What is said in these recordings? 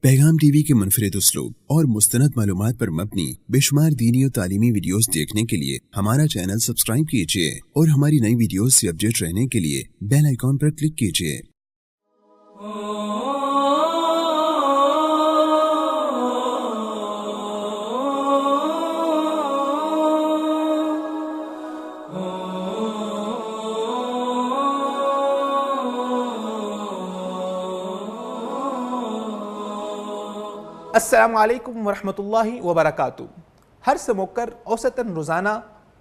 पैगाम टीवी के मुनफरिद उसलूब और मुस्तनद मालूमात पर मबनी बेशुमार दीनी और तालीमी वीडियोस देखने के लिए हमारा चैनल सब्सक्राइब कीजिए और हमारी नई वीडियोस से अपडेट रहने के लिए बेल आइकॉन पर क्लिक कीजिए। अस्सलामु अलैकुम वरहमतुल्लाहि वबरकातुहू। हर स्मोकर औसतन रोज़ाना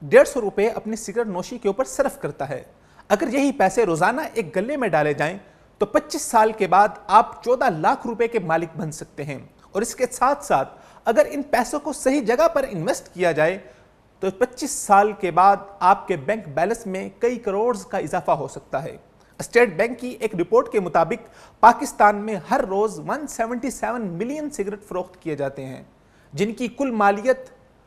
150 रुपये अपनी सिगरेट नोशी के ऊपर सर्फ करता है। अगर यही पैसे रोज़ाना एक गले में डाले जाएं तो 25 साल के बाद आप 14 लाख रुपए के मालिक बन सकते हैं। और इसके साथ साथ अगर इन पैसों को सही जगह पर इन्वेस्ट किया जाए तो 25 साल के बाद आपके बैंक बैलेंस में कई करोड़ का इजाफा हो सकता है। स्टेट बैंक की एक रिपोर्ट के मुताबिक पाकिस्तान में हर रोज 177 मिलियन सिगरेट फरोख्त किए जाते हैं, जिनकी कुल मालियत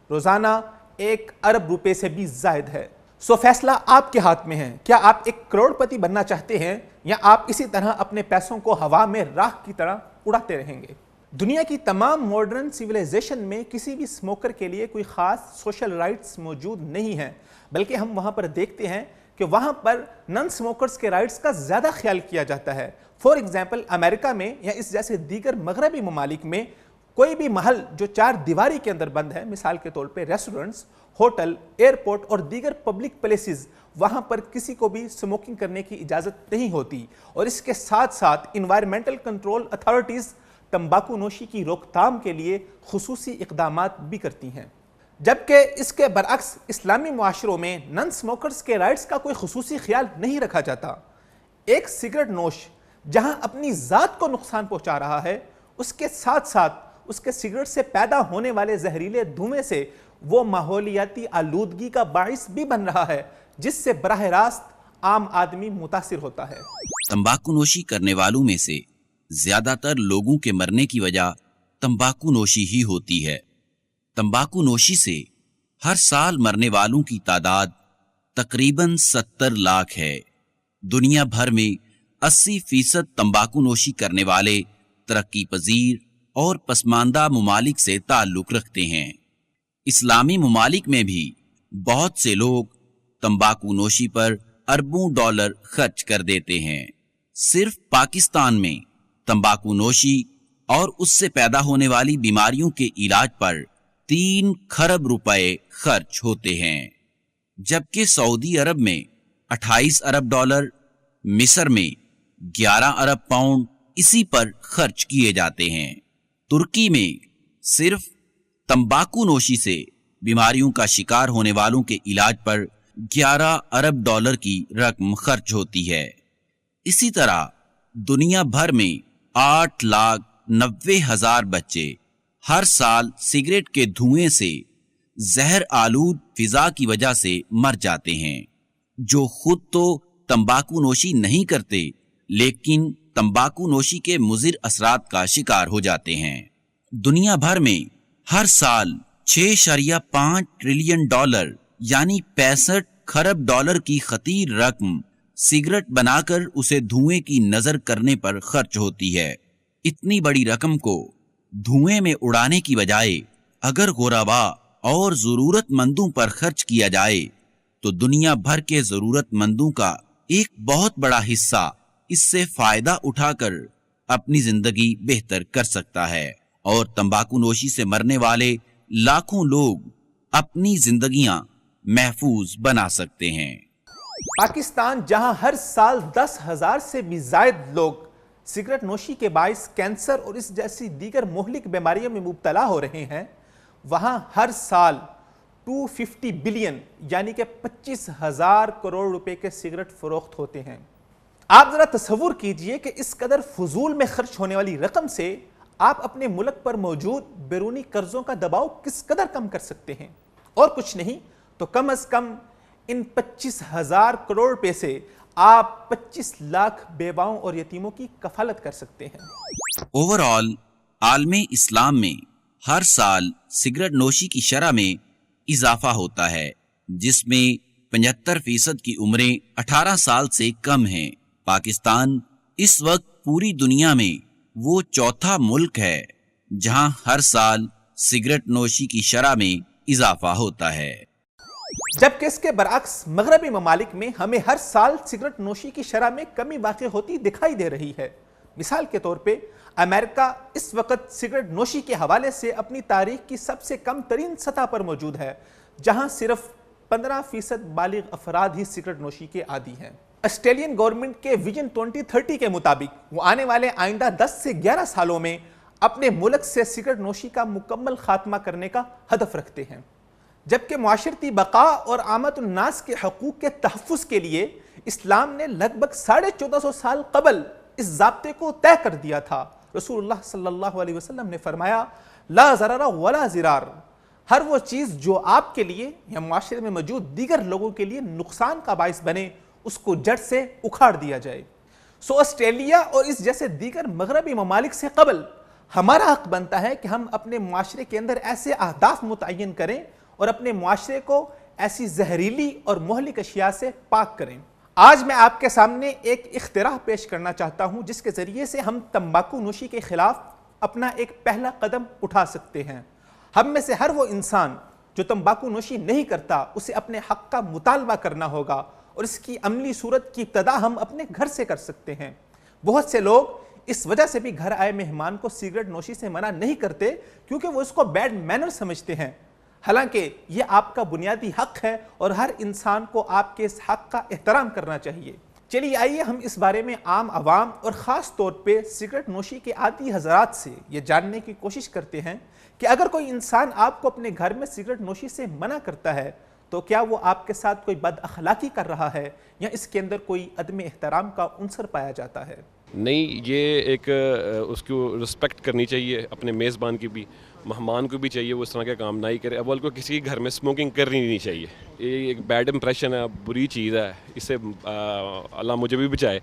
रोजाना 1 अरब रुपए से भी जायद है। सो फैसला आपके हाथ में है। क्या आप एक करोड़पति बनना चाहते हैं या आप इसी तरह अपने पैसों को हवा में राख की तरह उड़ाते रहेंगे? दुनिया की तमाम मॉडर्न सिविलाइजेशन में किसी भी स्मोकर के लिए कोई खास सोशल राइट्स मौजूद नहीं है, बल्कि हम वहां पर देखते हैं कि वहां पर नॉन स्मोकर्स के राइट्स का ज्यादा ख्याल किया जाता है। फॉर एग्जाम्पल अमेरिका में या इस जैसे दीगर मगरबी ममालिक में कोई भी महल जो 4 दीवारी के अंदर बंद है, मिसाल के तौर पे रेस्टोरेंट्स, होटल, एयरपोर्ट और दीगर पब्लिक प्लेसेस, वहां पर किसी को भी स्मोकिंग करने की इजाजत नहीं होती। और इसके साथ साथ इन्वायरमेंटल कंट्रोल अथॉरिटीज तंबाकू नोशी की रोकथाम के लिए खुसूसी इकदामात भी करती हैं। जबकि इसके बरअक्स इस्लामी मुआशरों में नॉन स्मोकर्स के राइट्स का कोई खुसूसी ख्याल नहीं रखा जाता। एक सिगरेट नोश जहां अपनी ज़ात को नुकसान पहुंचा रहा है, उसके साथ साथ उसके सिगरेट से पैदा होने वाले जहरीले धुएं से वो माहौलियाती आलूदगी का बाइस भी बन रहा है, जिससे बराह रास्त आम आदमी मुतासिर होता है। तंबाकू नोशी करने वालों में से ज्यादातर लोगों के मरने की वजह तंबाकू नोशी ही होती है। तंबाकू नोशी से हर साल मरने वालों की तादाद तकरीबन 70 लाख है। दुनिया भर में 80% तंबाकू नोशी करने वाले तरक्की पजीर और पसमानदा ममालिक से ताल्लुक रखते हैं। इस्लामी ममालिक में भी बहुत से लोग तंबाकू नोशी पर अरबों डॉलर खर्च कर देते हैं। सिर्फ पाकिस्तान में तंबाकू नोशी और उससे पैदा होने वाली बीमारियों के इलाज पर 3 खरब रुपए खर्च होते हैं, जबकि सऊदी अरब में 28 अरब डॉलर, मिस्र में 11 अरब पाउंड इसी पर खर्च किए जाते हैं। तुर्की में सिर्फ तंबाकू नोशी से बीमारियों का शिकार होने वालों के इलाज पर 11 अरब डॉलर की रकम खर्च होती है। इसी तरह दुनिया भर में 8,90,000 बच्चे हर साल सिगरेट के धुएं से जहर आलूद फिजा की वजह से मर जाते हैं, जो खुद तो तंबाकू नोशी नहीं करते लेकिन तंबाकू नोशी के मुजिर असरात का शिकार हो जाते हैं। दुनिया भर में हर साल 6.5 ट्रिलियन डॉलर यानी 65 खरब डॉलर की खतीर रकम सिगरेट बनाकर उसे धुएं की नजर करने पर खर्च होती है। इतनी बड़ी रकम को धुएं में उड़ाने की बजाय अगर गोराबा और जरूरतमंदों पर खर्च किया जाए तो दुनिया भर के जरूरतमंदों का एक बहुत बड़ा हिस्सा इससे फायदा उठाकर अपनी जिंदगी बेहतर कर सकता है और तंबाकू नोशी से मरने वाले लाखों लोग अपनी जिंदगियां महफूज बना सकते हैं। पाकिस्तान जहां हर साल 10,000 से भी ज्यादा लोग सिगरेट नोशी के बाइस कैंसर और इस जैसी दीगर मोहलिक बीमारियों में मुब्तला हो रहे हैं, वहां हर साल 250 बिलियन यानी कि 25,000 करोड़ रुपए के सिगरेट फरोख्त होते हैं। आप जरा तस्वुर कीजिए कि इस कदर फजूल में खर्च होने वाली रकम से आप अपने मुल्क पर मौजूद बैरूनी कर्जों का दबाव किस कदर कम कर सकते हैं। और कुछ नहीं तो कम अज कम इन 25,000 करोड़ रुपए से आप 25 लाख बेवाओं और यतीमों की कफालत कर सकते हैं। ओवरऑल आलमे इस्लाम में हर साल सिगरेट नोशी की शरह में इजाफा होता है, जिसमें 75% की उम्रें 18 साल से कम हैं। पाकिस्तान इस वक्त पूरी दुनिया में وہ چوتھا ملک ہے جہاں ہر سال سگریٹ نوشی کی شرح میں اضافہ ہوتا ہے، جبکہ اس کے برعکس مغربی ممالک میں ہمیں ہر سال سگریٹ نوشی کی شرح میں کمی واقع ہوتی دکھائی دے رہی ہے۔ مثال کے طور پہ امریکہ اس وقت سگریٹ نوشی کے حوالے سے اپنی تاریخ کی سب سے کم ترین سطح پر موجود ہے، جہاں صرف 15% بالغ افراد ہی سگریٹ نوشی کے عادی ہیں۔ آسٹریلین گورنمنٹ کے ویژن 2030 کے مطابق وہ آنے والے آئندہ 10 سے 11 سالوں میں اپنے ملک سے سگریٹ نوشی کا مکمل خاتمہ کرنے کا ہدف رکھتے ہیں، جبکہ معاشرتی بقا اور عامت الناس کے حقوق کے تحفظ کے لیے اسلام نے لگ بھگ 1450 سال قبل اس ضابطے کو طے کر دیا تھا۔ رسول اللہ صلی اللہ علیہ وسلم نے فرمایا، لا ضرر ولا ضرار، ہر وہ چیز جو آپ کے لیے یا معاشرے میں موجود دیگر لوگوں کے لیے نقصان کا باعث بنے اس کو جڑ سے اکھاڑ دیا جائے۔ آسٹریلیا اور اس جیسے دیگر مغربی ممالک سے قبل ہمارا حق بنتا ہے کہ ہم اپنے معاشرے کے اندر ایسے اہداف متعین کریں اور اپنے معاشرے کو ایسی زہریلی اور مہلک اشیاء سے پاک کریں۔ آج میں آپ کے سامنے ایک اختراع پیش کرنا چاہتا ہوں جس کے ذریعے سے ہم تمباکو نوشی کے خلاف اپنا ایک پہلا قدم اٹھا سکتے ہیں۔ ہم میں سے ہر وہ انسان جو تمباکو نوشی نہیں کرتا اسے اپنے حق کا مطالبہ کرنا ہوگا، اور اس کی عملی صورت کی ابتدا ہم اپنے گھر سے کر سکتے ہیں۔ بہت سے لوگ اس وجہ سے بھی گھر آئے مہمان کو سگریٹ نوشی سے منع نہیں کرتے کیونکہ وہ اس کو بیڈ مینر سمجھتے ہیں، حالانکہ یہ آپ کا بنیادی حق ہے اور ہر انسان کو آپ کے اس حق کا احترام کرنا چاہیے۔ چلیے آئیے ہم اس بارے میں عام عوام اور خاص طور پہ سگریٹ نوشی کے عادی حضرات سے یہ جاننے کی کوشش کرتے ہیں کہ اگر کوئی انسان آپ کو اپنے گھر میں سگریٹ نوشی سے منع کرتا ہے تو کیا وہ آپ کے ساتھ کوئی بد اخلاقی کر رہا ہے یا اس کے اندر کوئی عدم احترام کا عنصر پایا جاتا ہے؟ نہیں، یہ ایک اس کو رسپیکٹ کرنی چاہیے، اپنے میزبان کی بھی، مہمان کو بھی چاہیے وہ اس طرح کے کام نہ ہی کرے۔ اول کو کسی کے گھر میں اسموکنگ کرنی نہیں چاہیے، یہ ایک بیڈ امپریشن ہے، بری چیز ہے، اس سے اللہ مجھے بھی بچائے،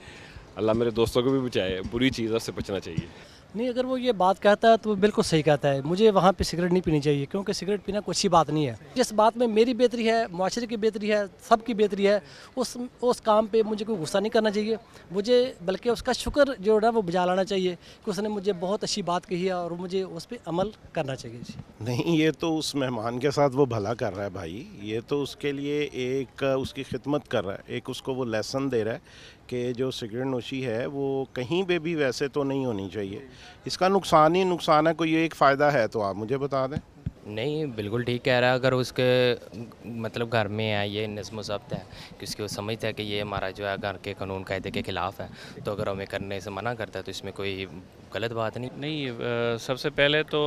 اللہ میرے دوستوں کو بھی بچائے، بری چیز ہے، اس سے بچنا چاہیے۔ نہیں، اگر وہ یہ بات کہتا ہے تو وہ بالکل صحیح کہتا ہے، مجھے وہاں پہ سگریٹ نہیں پینی چاہیے کیونکہ سگریٹ پینا کوئی اچھی بات نہیں ہے۔ جس بات میں میری بہتری ہے، معاشرے کی بہتری ہے، سب کی بہتری ہے، اس کام پہ مجھے کوئی غصہ نہیں کرنا چاہیے، مجھے بلکہ اس کا شکر جو ہے وہ بجا لانا چاہیے کہ اس نے مجھے بہت اچھی بات کہی ہے اور مجھے اس پہ عمل کرنا چاہیے۔ نہیں، یہ تو اس مہمان کے ساتھ وہ بھلا کر رہا ہے بھائی، یہ تو اس کے لیے ایک اس کی خدمت کر رہا ہے، ایک اس کو وہ لیسن دے رہا ہے کہ جو سگریٹ نوشی ہے وہ کہیں پہ بھی ویسے تو نہیں ہونی چاہیے، اس کا نقصان ہی نقصان ہے، کوئی ایک فائدہ ہے تو آپ مجھے بتا دیں۔ نہیں، بالکل ٹھیک کہہ رہا ہے، اگر اس کے مطلب گھر میں ہے، یہ نظم و ضبط ہے کہ اس کی وہ سمجھتا ہے کہ یہ ہمارا جو ہے گھر کے قانون قاعدے کے خلاف ہے، تو اگر ہمیں کرنے سے منع کرتا ہے تو اس میں کوئی غلط بات نہیں۔ سب سے پہلے تو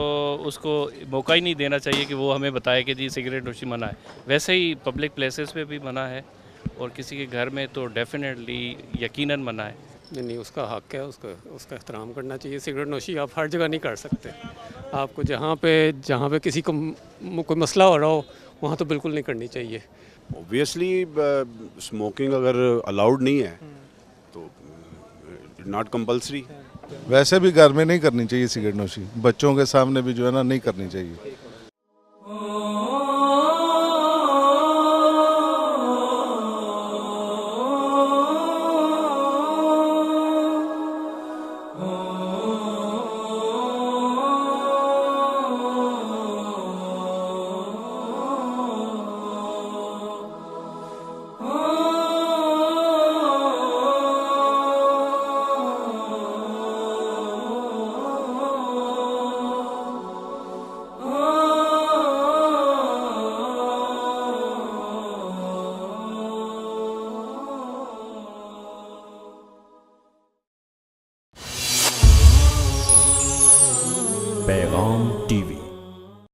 اس کو موقع ہی نہیں دینا چاہیے کہ وہ ہمیں بتائے کہ جی سگریٹ نوشی منع ہے، ویسے ہی پبلک پلیسز پہ بھی منع ہے اور کسی کے گھر میں تو ڈیفینیٹلی یقیناً منع ہے۔ نہیں، اس کا حق ہے، اس کا احترام کرنا چاہیے۔ سگریٹ نوشی آپ ہر جگہ نہیں کر سکتے، آپ کو جہاں پہ کسی کو کوئی مسئلہ ہو رہا ہو وہاں تو بالکل نہیں کرنی چاہیے۔ اوبویسلی اسموکنگ اگر الاؤڈ نہیں ہے تو ناٹ کمپلسری۔ ویسے بھی گھر میں نہیں کرنی چاہیے سگریٹ نوشی، بچوں کے سامنے بھی جو ہے نا نہیں کرنی چاہیے۔ پیغام ٹی وی